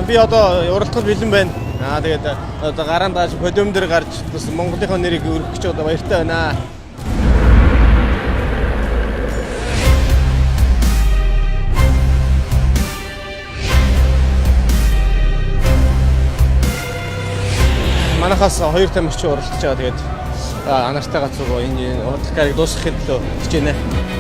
би одоо уралдахад бэлэн байна. Тэгээд одоо гараанд дааж подиум дээр гарч бас Монголынхоо нэрийг өргөх гэж одоо баяртай байна. Манайхаас 2 тамирчин уралдаж байгаа. Тэгээд анартайгаа цуг энэ уралдах гарыг дуусгахын төлөө хичээнэ.